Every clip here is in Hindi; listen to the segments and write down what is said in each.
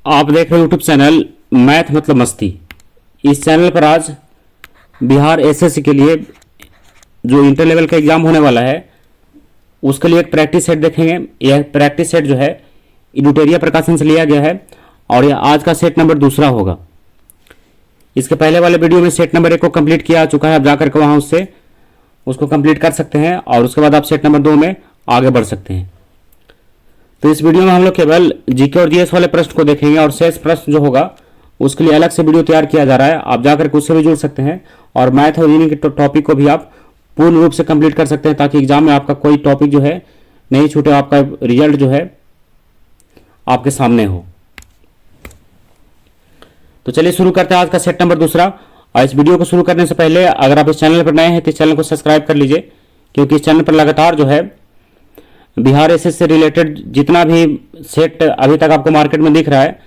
आप देख रहे हो यूट्यूब चैनल मैथ मतलब मस्ती। इस चैनल पर आज बिहार एसएससी के लिए जो इंटर लेवल का एग्जाम होने वाला है उसके लिए एक प्रैक्टिस सेट देखेंगे। यह प्रैक्टिस सेट जो है इडुटेरिया प्रकाशन से लिया गया है और यह आज का सेट नंबर दूसरा होगा। इसके पहले वाले वीडियो में सेट नंबर 1 को कंप्लीट किया चुका है, आप जाकर के वहाँ उसको कंप्लीट कर सकते हैं और उसके बाद आप सेट नंबर 2 में आगे बढ़ सकते हैं। तो इस वीडियो में हम लोग केवल जीके और जीएस वाले प्रश्न को देखेंगे और शेष प्रश्न जो होगा उसके लिए अलग से वीडियो तैयार किया जा रहा है, आप जाकर के उससे भी जुड़ सकते हैं और मैथ और रीजनिंग के टॉपिक को भी आप पूर्ण रूप से कंप्लीट कर सकते हैं ताकि एग्जाम में आपका कोई टॉपिक जो है नहीं छूटे, आपका रिजल्ट जो है आपके सामने हो। तो चलिए शुरू करते हैं आज का सेट नंबर दूसरा। और इस वीडियो को शुरू करने से पहले अगर आप इस चैनल पर नए हैं तो इस चैनल को सब्सक्राइब कर लीजिए, क्योंकि इस चैनल पर लगातार जो है बिहार एसएससी से रिलेटेड जितना भी सेट अभी तक आपको मार्केट में दिख रहा है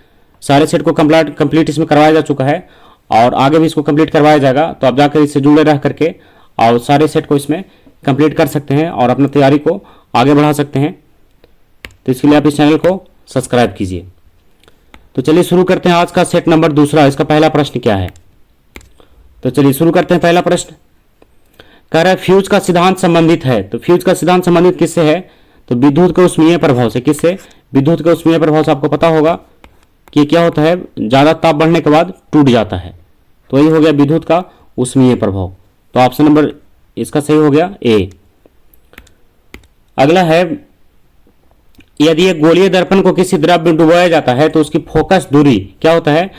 सारे सेट को कंप्लीट इसमें करवाया जा चुका है और आगे भी इसको कंप्लीट करवाया जाएगा। तो आप जाकर इससे जुड़े रह करके और सारे सेट को इसमें कंप्लीट कर सकते हैं और अपनी तैयारी को आगे बढ़ा सकते हैं। तो इसके लिए आप इस चैनल को सब्सक्राइब कीजिए। तो चलिए शुरू करते हैं आज का सेट नंबर दूसरा। इसका पहला प्रश्न क्या है, तो चलिए शुरू करते हैं। पहला प्रश्न कह रहा है फ्यूज का सिद्धांत संबंधित है। तो फ्यूज का सिद्धांत संबंधित किससे है, तो विद्युत के उष्मीय प्रभाव से। किससे, विद्युत के उष्मीय प्रभाव से। आपको पता होगा कि क्या होता है, ज्यादा ताप बढ़ने के बाद टूट जाता है, तो यही हो गया विद्युत का उष्मीय प्रभाव। तो ऑप्शन नंबर इसका सही हो गया ए। अगला है यदि एक गोलीय दर्पण को किसी द्रव में डुबाया जाता है तो उसकी फोकस दूरी क्या होता है,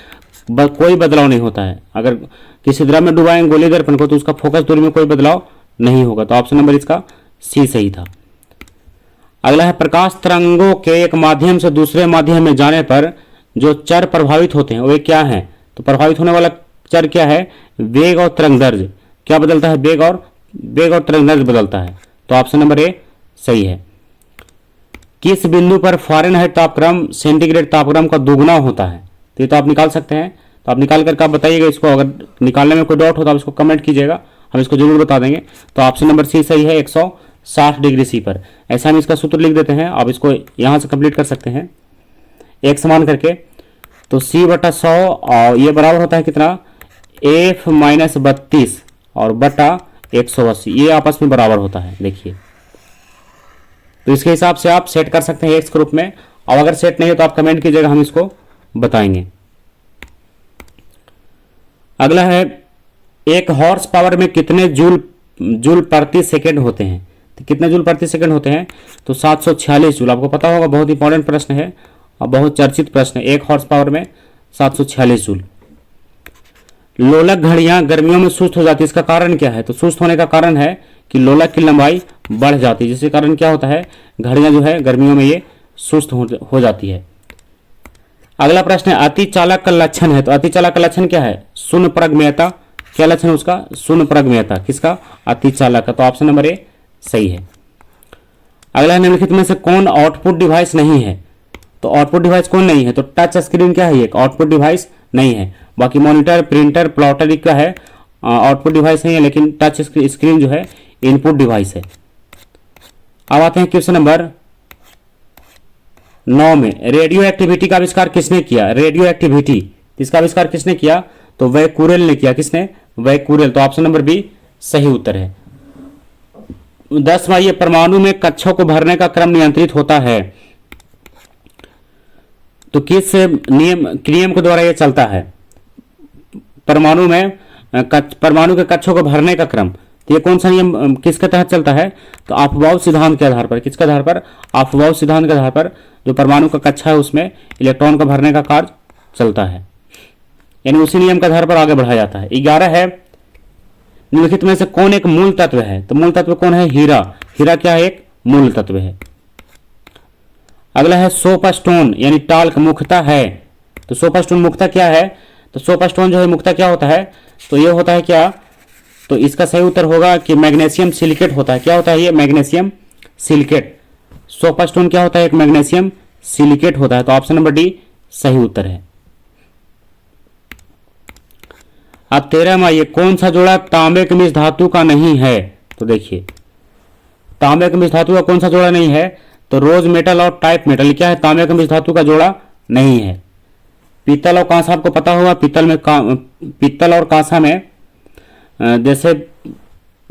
कोई बदलाव नहीं होता है। अगर किसी द्रव में डुबाएंगे गोलीय दर्पण को तो उसका फोकस दूरी में कोई बदलाव नहीं होगा। तो ऑप्शन नंबर इसका सी सही था। अगला है प्रकाश तरंगों के एक माध्यम से दूसरे माध्यम में जाने पर जो चर प्रभावित होते हैं वे क्या हैं। तो प्रभावित होने वाला चर क्या है, वेग और तरंग दैर्ध्य। क्या बदलता है, वेग और तरंग दैर्ध्य बदलता है। तो ऑप्शन नंबर ए सही है। किस बिंदु पर फ़ारेनहाइट तापक्रम सेंटीग्रेड तापक्रम का दुगुना होता है। तो ये तो आप निकाल सकते हैं, तो आप निकाल करके आप बताइएगा इसको। अगर निकालने में कोई डाउट हो तो आप इसको कमेंट कीजिएगा, हम इसको जरूर बता देंगे। तो ऑप्शन नंबर सी सही है, 160 डिग्री सी पर। ऐसा हम इसका सूत्र लिख देते हैं, आप इसको यहाँ से कंप्लीट कर सकते हैं एक समान करके। तो सी बटा 100 और ये बराबर होता है कितना, एफ माइनस 32 और बटा 180, ये आपस में बराबर होता है। देखिए तो इसके हिसाब से आप सेट कर सकते हैं एक्स के रूप में, और अगर सेट नहीं हो तो आप कमेंट कीजिएगा, हम इसको बताएंगे। अगला है एक हॉर्स पावर में कितने जूल प्रति सेकंड होते हैं। तो कितने जूल प्रति सेकंड होते हैं, तो 746 जूल। आपको पता होगा, बहुत इंपॉर्टेंट प्रश्न है और बहुत चर्चित प्रश्न है। एक हॉर्स पावर में 746 जूल। लोलक घड़ियां गर्मियों में सुस्त हो जाती है, इसका कारण क्या है। तो सुस्त होने का कारण है कि लोलक की लंबाई बढ़ जाती है, जिसके कारण क्या होता है, घड़ियां जो है गर्मियों में ये सुस्त हो जाती है। अगला प्रश्न है अति चालक का लक्षण है। तो अति चालक का लक्षण क्या है, शून्य प्रगम्यता। क्या लक्षण है उसका, शून्य प्रगम्यता। किसका, अति चालक का। तो ऑप्शन नंबर ए सही है। अगला निम्नलिखित में से कौन आउटपुट डिवाइस नहीं है। तो आउटपुट डिवाइस कौन नहीं है, तो टच स्क्रीन क्या है, एक आउटपुट डिवाइस नहीं है। बाकी मॉनिटर, प्रिंटर, प्लॉटर क्या है, आउटपुट डिवाइस नहीं है, लेकिन टच स्क्रीन जो है इनपुट डिवाइस है। अब आते हैं क्वेश्चन नंबर 9 में। रेडियो एक्टिविटी का आविष्कार किसने किया। रेडियो एक्टिविटी इसका आविष्कार किसने किया, तो वैकुरेल ने किया। किसने, वैकुरेल। तो ऑप्शन नंबर बी सही उत्तर है। 10वां ये परमाणु में कक्षों को भरने का क्रम नियंत्रित होता है। तो किस नियम के द्वारा यह चलता है, परमाणु के कक्षों को भरने का क्रम। तो ये कौन सा नियम किसके तहत चलता है, तो अफबाउ सिद्धांत के आधार पर। किसके आधार पर, अफबाउ सिद्धांत के आधार पर जो परमाणु का कक्षा है उसमें इलेक्ट्रॉन का भरने का कार्य चलता है, यानी उसी नियम के आधार पर आगे बढ़ाया जाता है। 11 है निम्नलिखित में से कौन एक मूल तत्व है। तो मूल तत्व कौन है, हीरा। हीरा क्या है, एक मूल तत्व है। अगला है सोप स्टोन यानी टाल्क मुख्यता है। तो सोप स्टोन मुख्यता क्या है, तो सोप स्टोन जो है मुख्यता क्या होता है, तो ये होता है क्या, तो इसका सही उत्तर होगा कि मैग्नीशियम सिलिकेट होता है। क्या होता है ये, मैग्नीशियम सिलिकेट। सोप स्टोन क्या होता है, एक मैग्नीशियम सिलिकेट होता है। तो ऑप्शन नंबर डी सही उत्तर है। अब 13वां ये कौन सा जोड़ा तांबे के मिश्र धातु का नहीं है। तो देखिए तांबे के मिश्र धातु का कौन सा जोड़ा नहीं है, तो रोज मेटल और टाइप मेटल क्या है, तांबे के मिश्र धातु का जोड़ा नहीं है। पीतल और कांसा आपको पता होगा, पीतल और कांसा में जैसे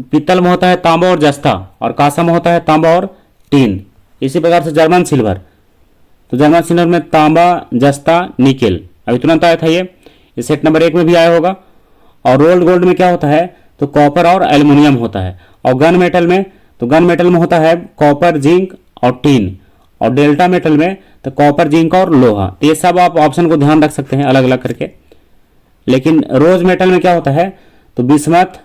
पीतल में होता है तांबा और जस्ता, और कांसा में होता है तांबा और टीन। इसी प्रकार से जर्मन सिल्वर, तो जर्मन सिल्वर में तांबा, जस्ता, निकेल, अभी तुरंत आया था ये सेट नंबर 1 में भी आया होगा। और रोल्ड गोल्ड में क्या होता है, तो कॉपर और एल्युमिनियम होता है। और गन मेटल में, तो गन मेटल में होता है कॉपर, जिंक और टीन। और डेल्टा मेटल में तो कॉपर, जिंक और लोहा। तो ये सब आप ऑप्शन को ध्यान रख सकते हैं अलग अलग करके। लेकिन रोज मेटल में क्या होता है, तो बिस्मथ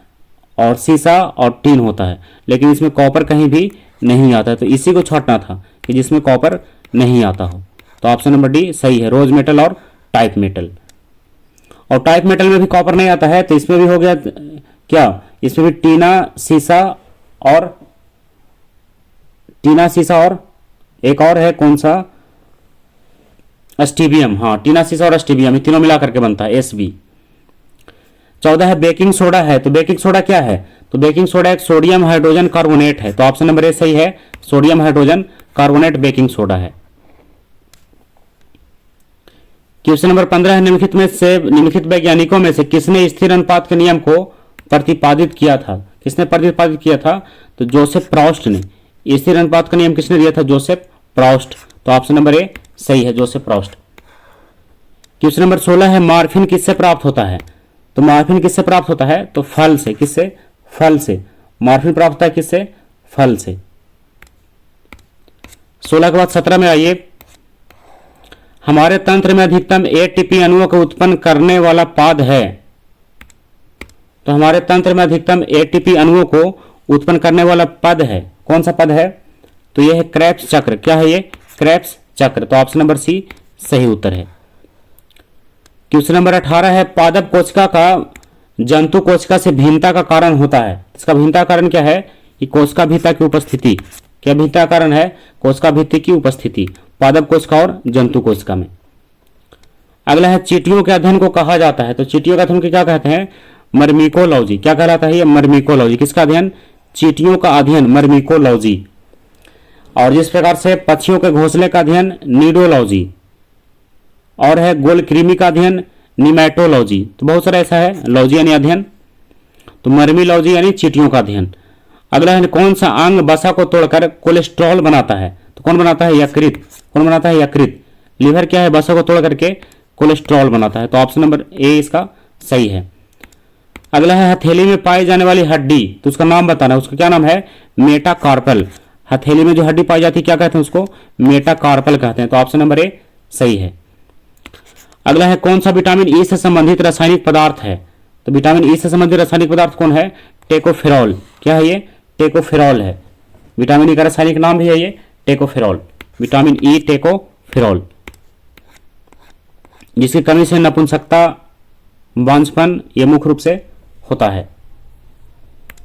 और सीसा और टीन होता है, लेकिन इसमें कॉपर कहीं भी नहीं आता है। तो इसी को छांटना था कि जिसमें कॉपर नहीं आता हो। तो ऑप्शन नंबर डी सही है, रोज मेटल और टाइप मेटल। और टाइप मेटल में भी कॉपर नहीं आता है, तो इसमें भी हो गया क्या, इसमें भी टीना, सीसा और एक और है कौन सा, स्टीबियम। हाँ, टीना, सीसा और स्टीबियम, ये तीनों मिला करके बनता है एसबी। 14 है बेकिंग सोडा है। तो बेकिंग सोडा क्या है, तो बेकिंग सोडा एक सोडियम हाइड्रोजन कार्बोनेट है। तो ऑप्शन नंबर ए सही है, sodium hydrogen carbonate baking soda है। क्वेश्चन नंबर 15 है, निम्नलिखित वैज्ञानिकों में से किसने स्थिर अनुपात के नियम को प्रतिपादित किया था। किसने प्रतिपादित किया था, तो जोसेफ प्रॉस्ट ने। स्थिर अनुपात का नियम किसने दिया था, जोसेफ प्रॉस्ट। तो ऑप्शन नंबर ए सही है, जोसेफ प्रॉस्ट। क्वेश्चन नंबर 16 है, मॉर्फिन किससे प्राप्त होता है। तो मॉर्फिन किससे प्राप्त होता है, तो फल से। किससे, फल से। मॉर्फिन प्राप्त होता है किससे, फल से। 16 के बाद 17 में आइए, हमारे तंत्र में अधिकतम एटीपी अणुओं को उत्पन्न करने वाला पद है। तो हमारे तंत्र में अधिकतम एटीपी अणुओं को उत्पन्न करने वाला पद है, कौन सा पद है, तो यह है क्रेब्स चक्र। क्या है ये, क्रेब्स चक्र। तो ऑप्शन नंबर सी सही उत्तर है। क्वेश्चन नंबर 18 है, पादप कोशिका का जंतु कोशिका से भिन्नता का कारण होता है। इसका भिन्नता कारण क्या है, कि कोशिका भित्ति की उपस्थिति। क्या भिन्नता कारण है, कोशिका भित्ति की उपस्थिति, पादप कोशिका और जंतु कोशिका में। अगला है, चींटियों के अध्ययन को कहा जाता है। तो चींटियों के अध्ययन को क्या कहते हैं, मर्मिकोलॉजी। क्या कहलाता है ये, मर्मिकोलॉजी। किसका अध्ययन, चींटियों का अध्ययन, मर्मिकोलॉजी। और जिस प्रकार से पक्षियों के घोंसले का अध्ययन, नीडोलॉजी। और है गोलकृमि का अध्ययन, निमैटोलॉजी। तो बहुत सारा ऐसा है, लॉजी यानी अध्ययन, तो मर्मिलॉजी यानी चींटियों का अध्ययन। अगला है, कौन सा अंग वसा को तोड़कर कोलेस्ट्रॉल बनाता है। तो कौन बनाता है, यकृत। कौन बनाता है, यकृत। लीवर क्या है, वसा को तोड़ करके कोलेस्ट्रॉल बनाता है। तो ऑप्शन नंबर ए इसका सही है। अगला है, हथेली में पाई जाने वाली हड्डी, तो उसका नाम बताना है। उसका क्या नाम है, मेटाकार्पल। हथेली में जो हड्डी पाई जाती है क्या कहते हैं उसको, मेटाकार्पल कहते हैं। तो ऑप्शन नंबर ए सही है। अगला है, कौन सा विटामिन ई से संबंधित रासायनिक पदार्थ है। तो विटामिन ई से संबंधित रासायनिक पदार्थ कौन है, टेकोफेरॉल। क्या है ये, टेकोफेरॉल है। विटामिन ई का रासायनिक नाम भी है ये टेकोफेरॉल, विटामिन ई टेकोफेरॉल, जिसकी कमी से नपुंसकता, बांझपन ये मुख्य रूप से होता है।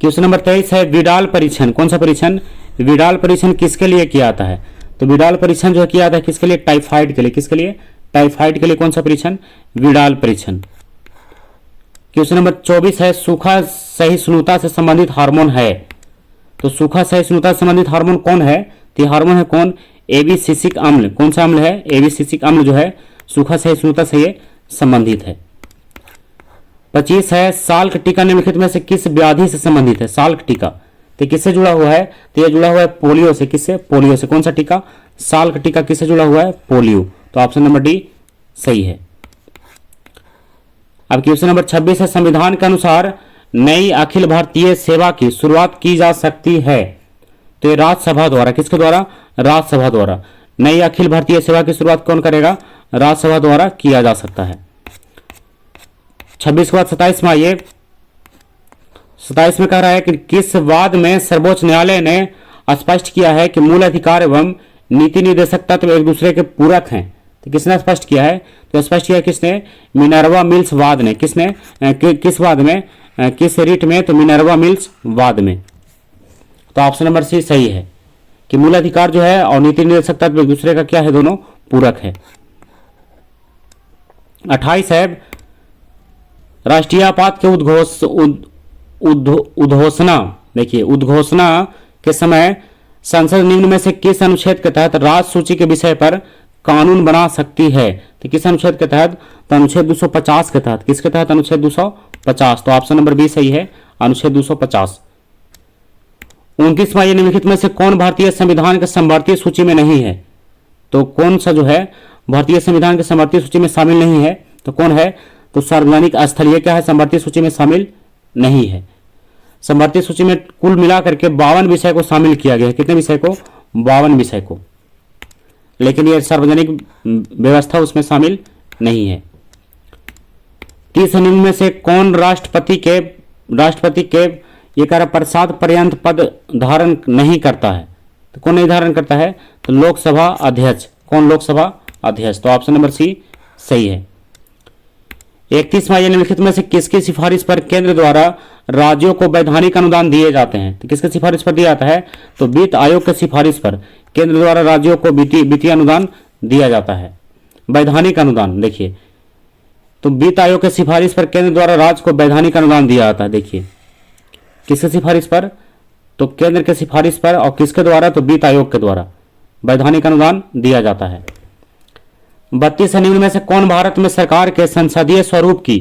क्वेश्चन नंबर 23 है, विडाल परीक्षण। कौन सा परीक्षण, विडाल परीक्षण किसके लिए किया जाता है। तो विडाल परीक्षण जो किया जाता है किसके लिए, टाइफाइड के लिए। किसके लिए, टाइफाइड के लिए। कौन सा परीक्षण, विडाल परीक्षण। क्वेश्चन नंबर 24 है, सूखा सहिष्णुता से संबंधित हार्मोन है। तो सूखा सहिष्णुता से संबंधित हार्मोन कौन है, तो हार्मोन है कौन, एबिसिसिक अम्ल। कौन सा अम्ल है, एबिसिसिक अम्ल जो है सूखा सहिष्णुता से ये संबंधित है। 25 है, साल्क टीका निम्नलिखित में से किस व्याधि से संबंधित है। साल्क टीका तो किससे जुड़ा हुआ है, तो यह जुड़ा हुआ है पोलियो से। किससे, पोलियो से। कौन सा टीका, साल्क टीका किससे जुड़ा हुआ है, पोलियो। तो ऑप्शन नंबर डी सही है। अब क्वेश्चन नंबर 26 है, संविधान के अनुसार नई अखिल भारतीय सेवा की शुरुआत की जा सकती है। तो ये राज्यसभा द्वारा, किसके द्वारा, राज्यसभा द्वारा। नई अखिल भारतीय सेवा की शुरुआत कौन करेगा, राज्यसभा द्वारा किया जा सकता है। 26 के बाद 27 में आइए, 27 में कह रहा है कि किस वाद में सर्वोच्च न्यायालय ने स्पष्ट किया है कि मूल अधिकार एवं नीति निर्देशक तत्व एक दूसरे के पूरक हैं। तो किसने स्पष्ट किया है, तो स्पष्ट किया किसने, मिनर्वा मिल्स वाद ने। किसने, किस वाद में, किस रीट में, तो मिनर्वा मिल्स वाद में। तो ऑप्शन नंबर सी सही है कि मूल अधिकार जो है और नीति निर्देशक तत्व एक दूसरे का क्या है, दोनों पूरक है। 28 है, राष्ट्रीय आपात के उद्घोषणा, देखिए उद्घोषणा के समय संसद निम्न में से किस अनुच्छेद के तहत राज्य सूची के विषय पर कानून बना सकती है। तो किस अनुच्छेद के तहत? तो अनुच्छेद 250 के तहत। किसके तहत? अनुच्छेद 250। तो ऑप्शन नंबर बी सही है, अनुच्छेद 250। 29वां, निम्नलिखित में से कौन भारतीय संविधान के समवर्ती सूची में नहीं है? तो कौन सा जो है भारतीय संविधान के समवर्ती सूची में शामिल नहीं है? तो कौन है? तो सार्वजनिक स्थल। ये क्या है? समवर्ती सूची में शामिल नहीं है। समवर्ती सूची में कुल मिलाकर के 52 विषय को शामिल किया गया है। कितने विषय को? 52 विषय को। लेकिन ये सार्वजनिक व्यवस्था उसमें शामिल नहीं है। 30 निम्न में से कौन राष्ट्रपति के ये कह रहा प्रसाद पर्यंत पद धारण नहीं करता है? तो कौन नहीं धारण करता है? तो लोकसभा अध्यक्ष। कौन? लोकसभा अध्यक्ष। तो ऑप्शन नंबर सी सही है। 31वां, निम्नलिखित में से किसकी सिफारिश पर केंद्र द्वारा राज्यों को वैधानिक अनुदान दिए जाते हैं? तो किसकी सिफारिश पर दिया जाता है? तो वित्त आयोग की सिफारिश पर केंद्र द्वारा राज्यों को वित्तीय अनुदान दिया जाता है, वैधानिक अनुदान। देखिए, तो वित्त आयोग की सिफारिश पर केंद्र द्वारा राज्य को वैधानिक अनुदान दिया जाता है। देखिए, किसकी सिफारिश पर? तो केंद्र के सिफारिश पर। और किसके द्वारा? तो वित्त आयोग के द्वारा वैधानिक अनुदान दिया जाता है। 32 निम्न में से कौन भारत में सरकार के संसदीय स्वरूप की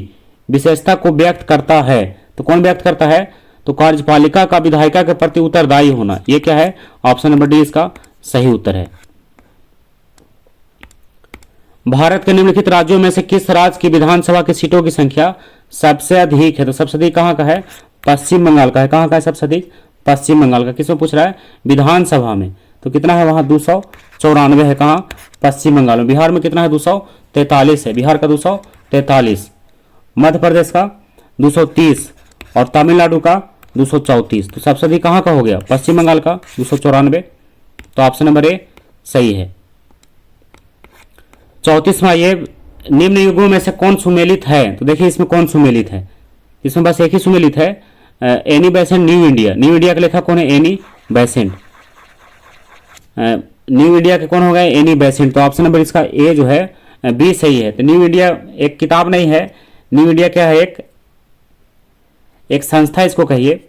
विशेषता को व्यक्त करता है? तो कौन व्यक्त करता है? तो कार्यपालिका का विधायिका के प्रति उत्तरदायी होना। यह क्या है? ऑप्शन नंबर डी इसका सही उत्तर है। भारत के निम्नलिखित राज्यों में से किस राज्य की विधानसभा की सीटों की संख्या सबसे अधिक है? तो सबसे अधिक कहां का है? पश्चिम बंगाल का है। कहां का है सबसे अधिक? पश्चिम बंगाल का। किसमें पूछ रहा है? विधानसभा में। तो कितना है वहां? 294 है। कहां? पश्चिम बंगाल में। बिहार में कितना है? 243 है। बिहार का 243, मध्य प्रदेश का 230 और तमिलनाडु का 234। तो सबसे अधिक कहां का हो गया? पश्चिम बंगाल का 294। तो ऑप्शन नंबर ए सही है। 34वां, ये निम्न युगों में से कौन सुमेलित है? तो देखिए, इसमें कौन सुमेलित है? इसमें बस एक ही सुमेलित है, Annie Besant, new India. New India का लेखक कौन है? Annie Besant. न्यू इंडिया के कौन हो गए? Annie Besant. तो ऑप्शन नंबर इसका ए जो है बी सही है। तो न्यू इंडिया एक किताब नहीं है, न्यू इंडिया क्या है? एक संस्था इसको कहिए।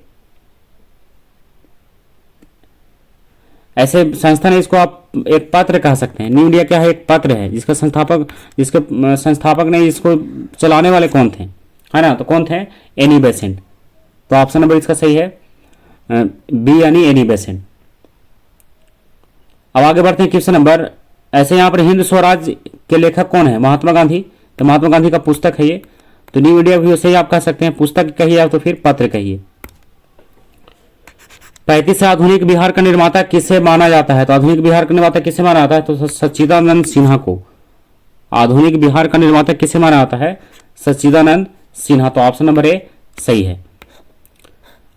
ऐसे संस्था नहीं, इसको आप एक पत्र कह सकते हैं। न्यू इंडिया क्या है? एक पत्र है जिसके संस्थापक नहीं, इसको चलाने वाले कौन थे? है ना? तो कौन थे? Annie Besant. तो ऑप्शन नंबर इसका सही है बी यानी एनी बेसेंट। अब आगे बढ़ते हैं क्वेश्चन नंबर। ऐसे यहाँ पर हिंद स्वराज के लेखक कौन है? महात्मा गांधी। तो महात्मा गांधी का पुस्तक है ये। तो न्यू इंडिया भी वैसे ही आप कह सकते हैं, पुस्तक कहिए या तो फिर पत्र कहिए। 35 आधुनिक बिहार का निर्माता किसे माना जाता है? तो आधुनिक बिहार का निर्माता किसे माना जाता है? तो सच्चिदानंद सिन्हा को। आधुनिक बिहार का निर्माता किसे माना जाता है? सच्चिदानंद सिन्हा। तो ऑप्शन नंबर ए सही है।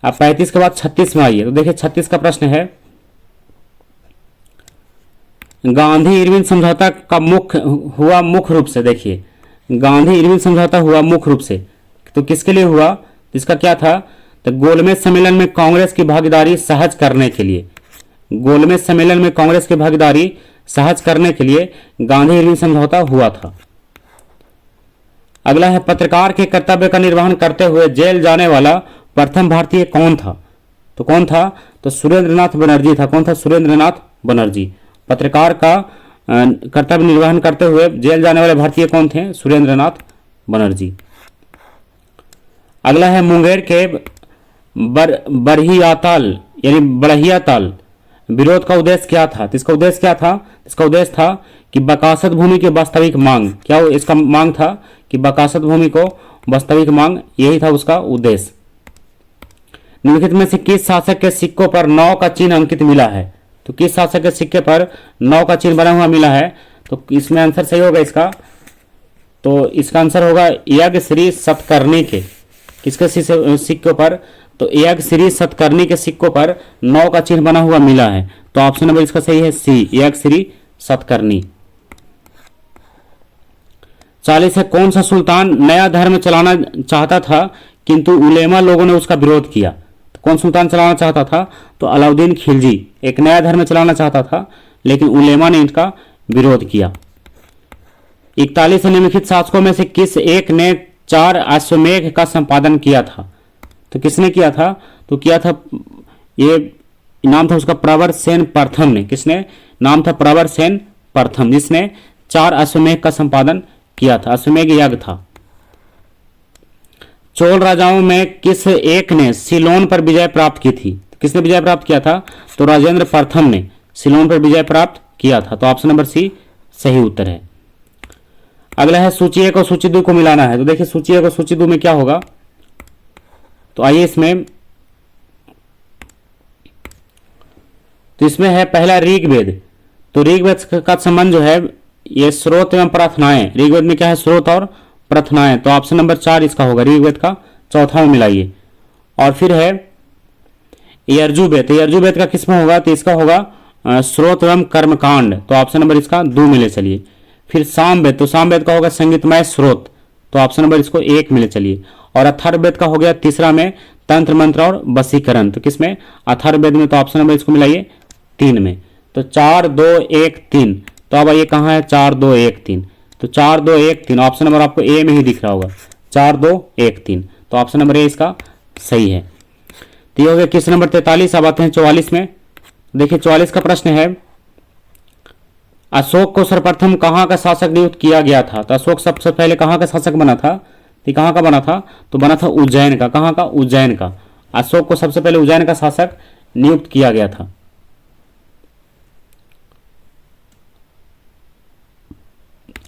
अब 35 के बाद 36 में आइए। तो देखिए, 36 का प्रश्न है, गांधी इरविन समझौता का मुख्य रूप से। देखिए, गांधी इरविन समझौता हुआ मुख्य रूप से तो किसके लिए हुआ? इसका क्या था? तो गोलमेज सम्मेलन में कांग्रेस की भागीदारी सहज करने के लिए। गोलमेज सम्मेलन में कांग्रेस की भागीदारी सहज करने के लिए गांधी इरविन समझौता हुआ था। अगला है, पत्रकार के कर्तव्य का निर्वहन करते हुए जेल जाने वाला प्रथम भारतीय कौन था? तो कौन था? तो सुरेंद्रनाथ बनर्जी था। कौन था? सुरेंद्रनाथ बनर्जी। पत्रकार का कर्तव्य निर्वहन करते हुए जेल जाने वाले भारतीय कौन थे? सुरेंद्रनाथ बनर्जी। अगला है, मुंगेर के बरहियाताल यानी बड़हियाताल विरोध का उद्देश्य क्या था? तो इसका उद्देश्य क्या था? इसका उद्देश्य था कि बकासत भूमि की वास्तविक मांग। क्या इसका मांग था? कि बकासत भूमि को वास्तविक मांग, यही था उसका उद्देश्य। निम्नलिखित में से किस शासक के सिक्कों पर 9 का चिन्ह अंकित मिला है? तो किस शासक के सिक्के पर 9 का चिन्ह बना हुआ मिला है? तो इसमें आंसर सही होगा इसका। तो इसका आंसर होगा यज्ञ श्री सतकर्णी के। किसके सिक्कों पर? तो यज्ञ श्री सतकर्णी के सिक्कों पर 9 का चिन्ह बना हुआ मिला है। तो ऑप्शन नंबर इसका सही है सी, यज्ञ श्री सतकर्णी। 40 है, कौन सा सुल्तान नया धर्म चलाना चाहता था किंतु उलेमा लोगों ने उसका विरोध किया? तो कौन सुल्तान चलाना चाहता था? तो अलाउद्दीन खिलजी एक नया धर्म चलाना चाहता था, लेकिन उलेमा ने इसका विरोध किया। 41 निम्नलिखित शासकों में से किस एक ने 4 अश्वमेध का संपादन किया था? तो किसने किया था? तो किया था, ये नाम था उसका प्रवर सेन प्रथम ने। किसने? नाम था प्रवर सेन प्रथम, जिसने 4 अश्वमेध का संपादन किया था। अश्वमेध यज्ञ था। चोल राजाओं में किस एक ने सिलोन पर विजय प्राप्त की थी? किसने विजय प्राप्त किया था? तो राजेंद्र प्रथम ने सिलोन पर विजय प्राप्त किया था। तो ऑप्शन नंबर सी सही उत्तर है। अगला है सूची 1 और सूची 2 को मिलाना है। तो देखिए सूची 1 और सूची 2 में क्या होगा। तो आइए इसमें, तो इसमें है पहला ऋग्वेद। तो ऋग्वेद का संबंध जो है ये स्रोत एवं प्रार्थनाएं। ऋग्वेद में क्या है? स्रोत और प्रार्थनाएं। तो ऑप्शन नंबर 4 इसका होगा, ऋग्वेद का चौथा में मिलाइए। और फिर है यजुर्वेद। यजुर्वेद का किसमें होगा? तो इसका होगा स्रोत एवं कर्मकांड। तो ऑप्शन नंबर इसका 2 मिले चलिए। फिर सामवेद। तो सामवेद का होगा संगीतमय स्रोत। तो ऑप्शन नंबर इसको 1 मिले चलिए। और अथर्ववेद का हो गया तीसरा में तंत्र मंत्र और वशीकरण। तो किसमें? अथर्ववेद में। तो ऑप्शन नंबर इसको मिलाइए 3 में। तो 4 2 1 3। तो अब ये कहाँ है? 4 2 1 3। तो 4 2 1 3 ऑप्शन नंबर आपको ए में ही दिख रहा होगा, 4 2 1 3। तो ऑप्शन नंबर ए इसका सही है। तो ये हो गया क्वेश्चन नंबर 43। अब आते हैं 44 में। देखिए 44 का प्रश्न है, अशोक को सर्वप्रथम कहाँ का शासक नियुक्त किया गया था? तो अशोक सबसे पहले कहाँ का शासक बना था? तो कहाँ का बना था? तो बना था उज्जैन का। कहाँ का? उज्जैन का। अशोक को सबसे पहले उज्जैन का शासक नियुक्त किया गया था।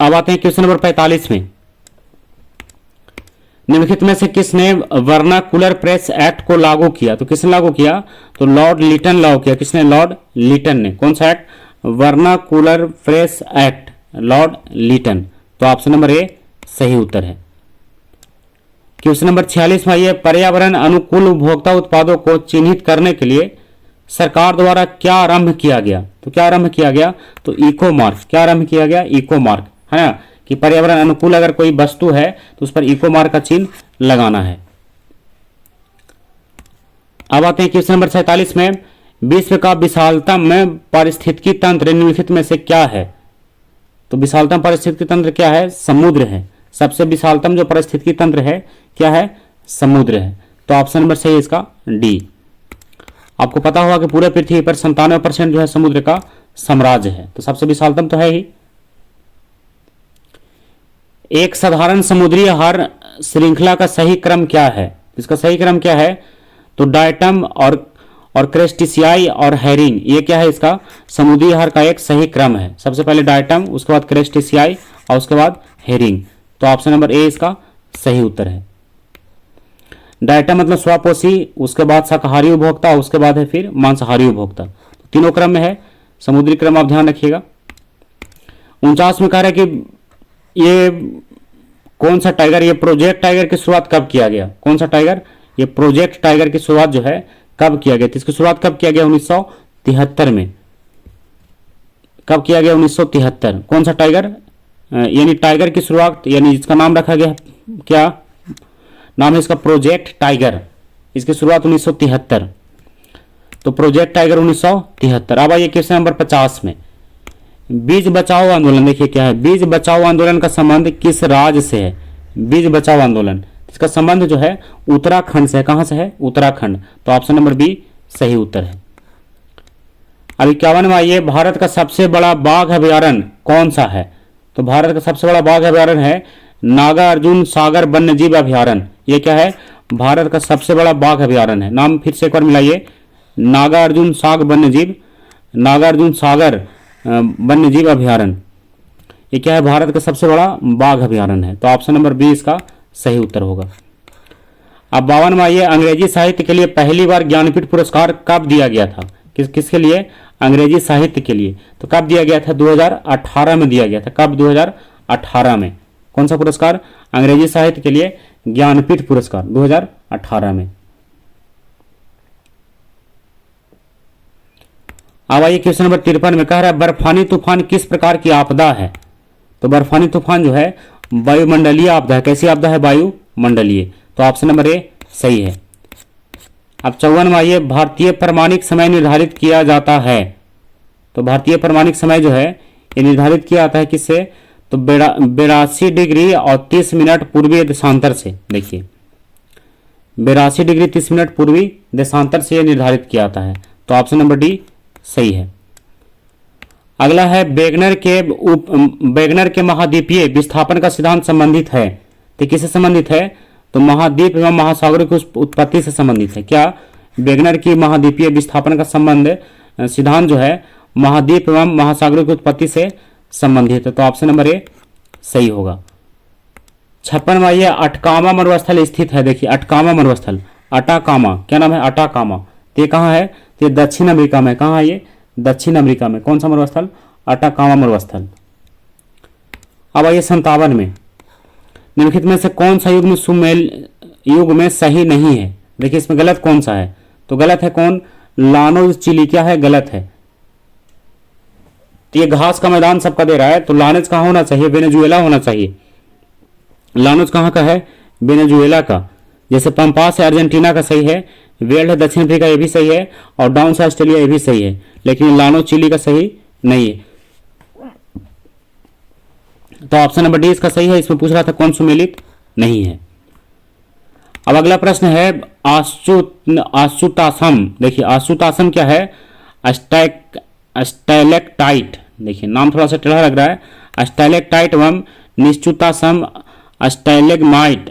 अब आते हैं क्वेश्चन नंबर 45 में। निम्नलिखित में से किसने वर्नाकुलर प्रेस एक्ट को लागू किया? तो किसने लागू किया? तो लॉर्ड लिटन लागू किया। किसने? लॉर्ड लिटन ने। कौन सा act? Vernacular press act, Lord Lytton. तो ऑप्शन नंबर ए सही उत्तर है। क्वेश्चन नंबर 46 में आइए, पर्यावरण अनुकूल उपभोक्ता उत्पादों को चिन्हित करने के लिए सरकार द्वारा क्या आरंभ किया गया? तो क्या आरंभ किया गया? तो इको मार्क। क्या आरंभ किया गया? इको मार्क, है ना, कि पर्यावरण अनुकूल अगर कोई वस्तु है तो उस पर इको मार्क का चिन्ह लगाना है। अब आते हैं क्वेश्चन नंबर 47 में, विश्व का विशालतम पारिस्थितिकी तंत्र निम्नलिखित में से क्या है? तो विशालतम पारिस्थितिकी तंत्र क्या है? समुद्र है। सबसे विशालतम जो पारिस्थितिकी तंत्र है क्या है? समुद्र है। तो ऑप्शन नंबर सही है इसका डी। आपको पता होगा कि पूरे पृथ्वी पर 97% जो है समुद्र का साम्राज्य है। तो सबसे विशालतम तो है ही। एक साधारण समुद्री आहार श्रृंखला का सही क्रम क्या है? इसका सही क्रम क्या है? तो डायटम और क्रेस्टिसियाई और हैरिंग, ये क्या है? इसका समुद्री आहार का एक सही क्रम है। सबसे पहले डायटम, उसके बाद क्रेस्टिसियाई और उसके बाद हैरिंग। तो ऑप्शन नंबर ए इसका सही उत्तर है। डायटम मतलब स्वपोषी, उसके बाद शाकाहारी उपभोक्ता, उसके बाद है फिर मांसाहारी उपभोक्ता। तो तीनों क्रम में है, समुद्री क्रम आप ध्यान रखिएगा। 49 में कह रहा है कि ये कौन सा टाइगर, ये प्रोजेक्ट टाइगर की शुरुआत कब किया गया? कौन सा टाइगर? ये प्रोजेक्ट टाइगर की शुरुआत जो है कब किया गया? तो इसकी शुरुआत कब किया गया? 1973 में। कब किया गया? 1973। कौन सा टाइगर? यानी टाइगर की शुरुआत, यानी इसका नाम रखा गया, क्या नाम है इसका? Project tiger. इसकी शुरुआत 1973। तो प्रोजेक्ट टाइगर 1973। अब आइए क्वेश्चन नंबर 50 में, बीज बचाओ आंदोलन। देखिए क्या है, बीज बचाओ आंदोलन का संबंध किस राज्य से है? बीज बचाओ आंदोलन, इसका संबंध जो है उत्तराखंड से है। कहां से है? उत्तराखंड। तो ऑप्शन नंबर बी सही उत्तर है। अब 51 में आइए, भारत का सबसे बड़ा बाघ अभयारण्य कौन सा है? तो भारत का सबसे बड़ा बाघ अभयारण्य है नागार्जुन सागर वन्यजीव अभयारण्य। ये क्या है? भारत का सबसे बड़ा बाघ अभयारण्य है। नाम फिर से एक बार मिलाइए, नागार्जुन सागर वन्यजीव अभयारण्य। ये क्या है? भारत का सबसे बड़ा बाघ अभयारण्य है। तो ऑप्शन नंबर बी इसका सही उत्तर होगा। अब 52 में आइए, अंग्रेजी साहित्य के लिए पहली बार ज्ञानपीठ पुरस्कार कब दिया गया था? किसके लिए? अंग्रेजी साहित्य के लिए। तो कब दिया गया था? 2018 में दिया गया था। कब? 2018 में। कौन सा पुरस्कार? अंग्रेजी साहित्य के लिए ज्ञानपीठ पुरस्कार 2018 में। अब आइए क्वेश्चन नंबर 53 में, कह रहा है बर्फानी तूफान किस प्रकार की आपदा है? तो बर्फानी तूफान जो है वायुमंडलीय आपदा है। कैसी आपदा है? वायुमंडलीय। तो ऑप्शन नंबर ए सही है। अब 54 में आइए, भारतीय प्रमाणिक समय निर्धारित किया जाता है। तो भारतीय प्रमाणिक समय जो है ये निर्धारित किया जाता है किससे? तो 82 डिग्री और 30 मिनट पूर्वीय देशांतर से। देखिए 82 डिग्री 30 मिनट पूर्वी देशांतर से यह निर्धारित किया जाता है। तो ऑप्शन नंबर डी सही है। अगला है वेगनर के महाद्वीपीय विस्थापन का सिद्धांत संबंधित है, तो किससे संबंधित है? तो महाद्वीप एवं महासागरों की उत्पत्ति से संबंधित है। क्या? वेगनर की महाद्वीपीय विस्थापन का संबंध सिद्धांत जो है महाद्वीप एवं महासागरों की उत्पत्ति से संबंधित है। तो ऑप्शन नंबर ए सही होगा। 56वां ये अटकामा मरुस्थल स्थित है। देखिए अटकामा मरुस्थल, अटाकामा, क्या नाम है? अटाकामा। तो ये कहाँ है? तो ये दक्षिण अमेरिका में। कहाँ है ये? दक्षिण अमेरिका में। कौन सा मरुस्थल? अटाकामा मरुस्थल। अब आइए 57 में, निम्नलिखित में से कौन सा युग में सही नहीं है? देखिए इसमें गलत कौन सा है? तो गलत है कौन? Llanos Chile. क्या है? गलत है। तो ये घास का मैदान सबका दे रहा है, तो लानोज कहाँ होना चाहिए? वेनेजुएला होना चाहिए। लानोज कहाँ का है? वेनेजुएला का। जैसे पंपास है अर्जेंटीना का, सही है। वेल्ड है दक्षिण अफ्रीका, ये भी सही है। और डाउन से ऑस्ट्रेलिया, ये भी सही है। लेकिन लानो चिली का सही नहीं है। तो ऑप्शन नंबर डी इसका सही है। इसमें पूछ रहा था कौन सुमेलित नहीं है। अब अगला प्रश्न है आशुतासम। देखिए आशुतासम क्या है? स्टैलेक्टाइट। देखिए नाम थोड़ा सा टेढ़ा लग रहा है। स्टैलेक्टाइट एवं निश्चुतासम स्टैलेगमाइट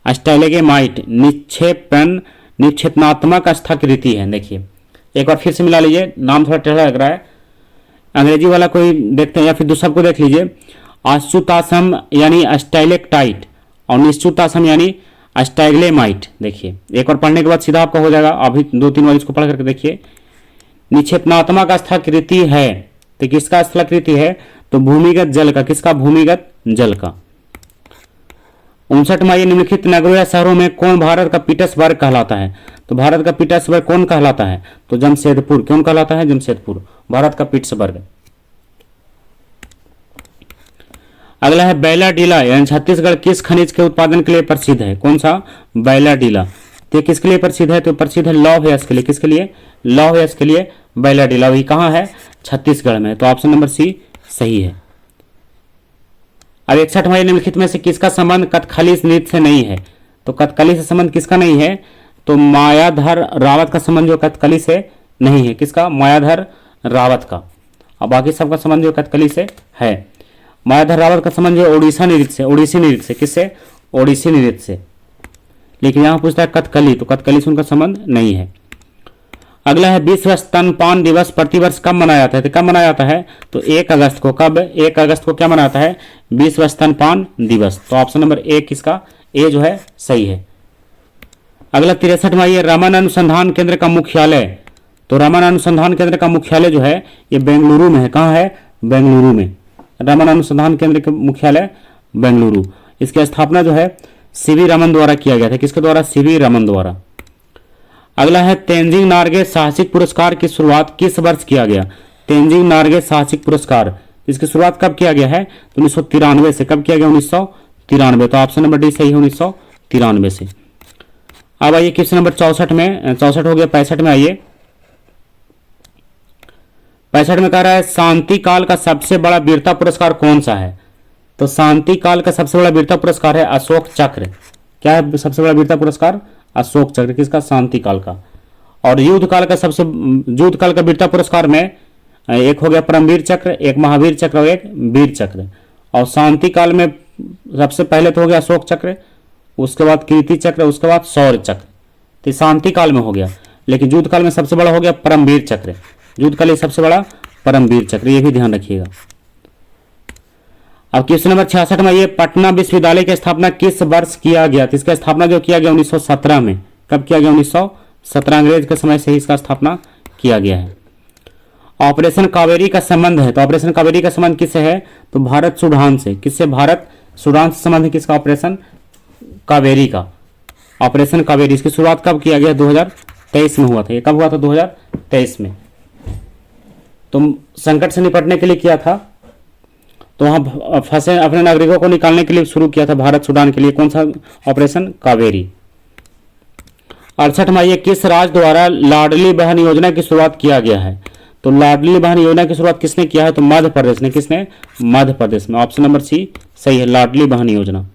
स्टैलेगेमाइट निक्षेपणात्मक आस्थाकृति है। देखिए एक बार फिर से मिला लीजिए, नाम थोड़ा टेढ़ा लग रहा है। अंग्रेजी वाला कोई देखते हैं या फिर दूसरा को देख लीजिए। आशुतासम यानी स्टाइलेक्टाइट और निश्चुतासम यानी स्टैग्लेमाइट। देखिए एक बार पढ़ने के बाद सीधा आपका हो जाएगा। अभी 2-3 बार इसको पढ़ करके देखिए। निक्षेपणात्मक आस्थाकृति है, तो किसका आस्थाकृति है? तो भूमिगत जल का। किसका? भूमिगत जल का। 59वां ये निम्नलिखित नगरों या शहरों में कौन भारत का पीटर्सबर्ग कहलाता है? तो भारत का पीटर्सबर्ग कौन कहलाता है? तो जमशेदपुर। कौन कहलाता है? जमशेदपुर भारत का पीटर्सबर्ग। अगला है बैलाडीला यानी छत्तीसगढ़ किस खनिज के उत्पादन के लिए प्रसिद्ध है? कौन सा? बैलाडीला। तो किसके लिए प्रसिद्ध है? तो प्रसिद्ध है लौह अयस्क के लिए। किसके लिए? लौह अयस्क के लिए बैलाडीला। वही कहाँ है? छत्तीसगढ़ में। तो ऑप्शन नंबर सी सही है। अब 61वां निम्नलिखित में से किसका संबंध कथकली नृत्य से नहीं है? तो कथकली से संबंध किसका नहीं है? तो मायाधर रावत का संबंध जो कथकली से नहीं है। किसका? मायाधर रावत का। और बाकी सबका संबंध जो कथकली से है। मायाधर रावत का संबंध जो ओडिशा नृत्य से, ओडिसी नृत्य से। किससे? ओडिसी नृत्य से। लेकिन यहां पूछता है कथकली, तो कथकली से उनका संबंध नहीं है। अगला है विश्व स्तनपान दिवस प्रतिवर्ष कब मनाया जाता है? तो कब मनाया जाता है? तो 1 अगस्त को। कब? 1 अगस्त को क्या मनाया जाता है? विश्व स्तनपान दिवस। तो ऑप्शन नंबर ए किसका? ए जो है सही है। अगला 63वां ये रमन अनुसंधान केंद्र का मुख्यालय। तो रमन अनुसंधान केंद्र का मुख्यालय जो है ये बेंगलुरु में है। कहाँ है? बेंगलुरु में। रमन अनुसंधान केंद्र का मुख्यालय बेंगलुरु। इसकी स्थापना जो है सीवी रमन द्वारा किया गया था। किसके द्वारा? सीवी रमन द्वारा। अगला है तेंजिंग नार्गे साहसिक पुरस्कार की शुरुआत किस वर्ष किया गया? तेंजिंग नार्गे साहसिक पुरस्कार इसकी शुरुआत कब किया गया है? तो 1993 से। कब किया गया? 1993। तो ऑप्शन नंबर डी सही है, 1993 से। अब आइए क्वेश्चन नंबर 64 में, 64 हो गया। 65 में आइए। 65 में कह रहा है शांति काल का सबसे बड़ा वीरता पुरस्कार कौन सा है? तो शांति काल का सबसे बड़ा वीरता पुरस्कार है अशोक चक्र। क्या है सबसे बड़ा वीरता पुरस्कार? अशोक चक्र। किसका? शांति काल का। और युद्ध काल का वीरता पुरस्कार में एक हो गया परमवीर चक्र, एक महावीर चक्र और एक वीर चक्र। और शांति काल में सबसे पहले तो हो गया अशोक चक्र, उसके बाद कीर्ति चक्र, उसके बाद शौर्य चक्र। तो शांति काल में हो गया। लेकिन युद्ध काल में सबसे बड़ा हो गया परमवीर चक्र। युद्ध काल सबसे बड़ा परमवीर चक्र, ये भी ध्यान रखिएगा। अब क्वेश्चन नंबर 66 में ये पटना विश्वविद्यालय की स्थापना किस वर्ष किया गया? तो इसका स्थापना जो किया गया 1917 में। कब किया गया? 1917। अंग्रेज के समय से ही इसका स्थापना किया गया है। ऑपरेशन कावेरी का संबंध है। तो ऑपरेशन कावेरी का संबंध किससे है? तो भारत सूडान से। किससे? भारत सूडान से संबंध है किसका? ऑपरेशन कावेरी का। ऑपरेशन कावेरी इसकी शुरुआत कब किया गया? 2023 में हुआ था। ये कब हुआ था? 2023 में। तो संकट से निपटने के लिए किया था, तो वहां फंसे अपने नागरिकों को निकालने के लिए शुरू किया था भारत सूडान के लिए। कौन सा? ऑपरेशन कावेरी। 68 में ये किस राज्य द्वारा लाडली बहन योजना की शुरुआत किया गया है? तो लाडली बहन योजना की शुरुआत किसने किया है? तो मध्य प्रदेश ने। किसने? मध्य प्रदेश में। ऑप्शन नंबर सी सही है, लाडली बहन योजना।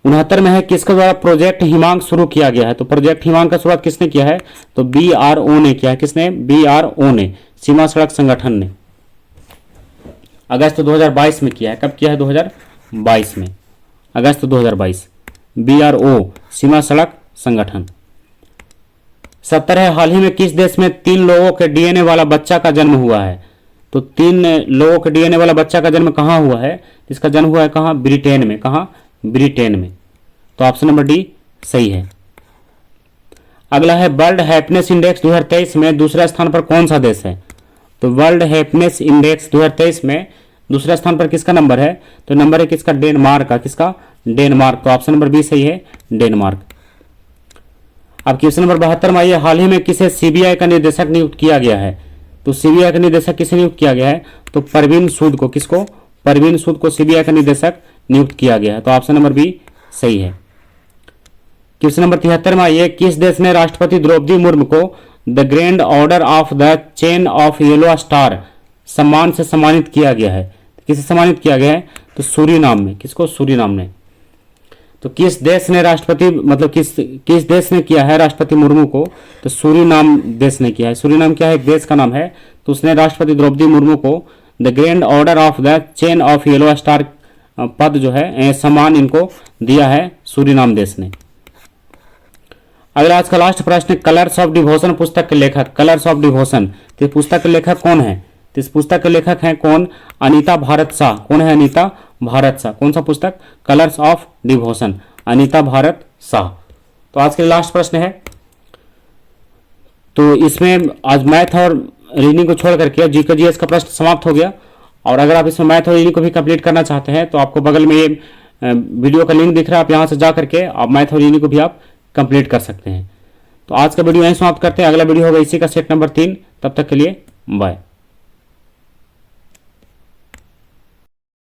69 में है किसके द्वारा प्रोजेक्ट हिमांक शुरू किया गया है? तो प्रोजेक्ट हिमांक का शुरुआत किसने किया है? तो BRO ने किया है। किसने? BRO ने, सीमा सड़क संगठन ने। अगस्त 2022 में किया है। कब किया है? 2022 में, अगस्त 2022। BRO सीमा सड़क संगठन। 70 है हाल ही में किस देश में 3 लोगों के DNA वाला बच्चा का जन्म हुआ है? तो 3 लोगों के DNA वाला बच्चा का जन्म कहाँ हुआ है? इसका जन्म हुआ है कहाँ? ब्रिटेन में। कहाँ? ब्रिटेन में। तो ऑप्शन नंबर डी सही है। अगला है वर्ल्ड हैप्पीनेस इंडेक्स 2023 में दूसरे स्थान पर कौन सा देश है? तो वर्ल्ड हैप्पीनेस इंडेक्स 2023 में दूसरे स्थान पर किसका नंबर है? तो नंबर है किसका? डेनमार्क का। किसका? डेनमार्क। तो ऑप्शन नंबर बी सही है, डेनमार्क। अब क्वेश्चन नंबर 72 में आइए, हाल ही में किसे CBI का निदेशक नियुक्त किया गया है? तो CBI का निदेशक किसे नियुक्त किया गया है? तो परवीन सूद को। किसको? परवीन सूद को CBI का निदेशक नियुक्त किया गया है। तो ऑप्शन नंबर बी सही है। क्वेश्चन नंबर 73 में आइए, किस देश ने राष्ट्रपति द्रौपदी मुर्मू को the grand order of the chain of yellow star सम्मान से सम्मानित किया गया है? किसे सम्मानित किया गया है? तो सूरीनाम में। किसको? सूरीनाम ने। तो किस देश ने राष्ट्रपति मतलब किस देश ने किया है राष्ट्रपति मुर्मू को? तो सूरीनाम देश ने किया है। सूरीनाम क्या है? एक देश का नाम है। तो उसने राष्ट्रपति द्रौपदी मुर्मू को the grand order of the chain of yellow star पद जो है सम्मान इनको दिया है सूरीनाम देश ने। अगला आज का लास्ट प्रश्न, कलर्स ऑफ डिवोशन पुस्तक के लेखक। कलर्स ऑफ डिवोशन, तो पुस्तक के लेखक कौन है? तो इस पुस्तक के लेखक हैं कौन? अनीता भारत शाह। कौन है? अनीता भारत शाह। कौन सा पुस्तक? Colours of devotion, Anita Bharat Shah. तो आज के लास्ट प्रश्न है, तो इसमें आज मैथ और रीडिंग को छोड़ करके जीके जीएस का प्रश्न समाप्त हो गया। और अगर आप इसमें मैथ और रीडिंग को भी कंप्लीट करना चाहते हैं तो आपको बगल में ये वीडियो का लिंक दिख रहा है, आप यहाँ से जा करके आप मैथ और रीडिंग को भी आप कंप्लीट कर सकते हैं। तो आज का वीडियो यहीं समाप्त करते हैं। अगला वीडियो होगा इसी का सेट नंबर 3। तब तक के लिए बाय।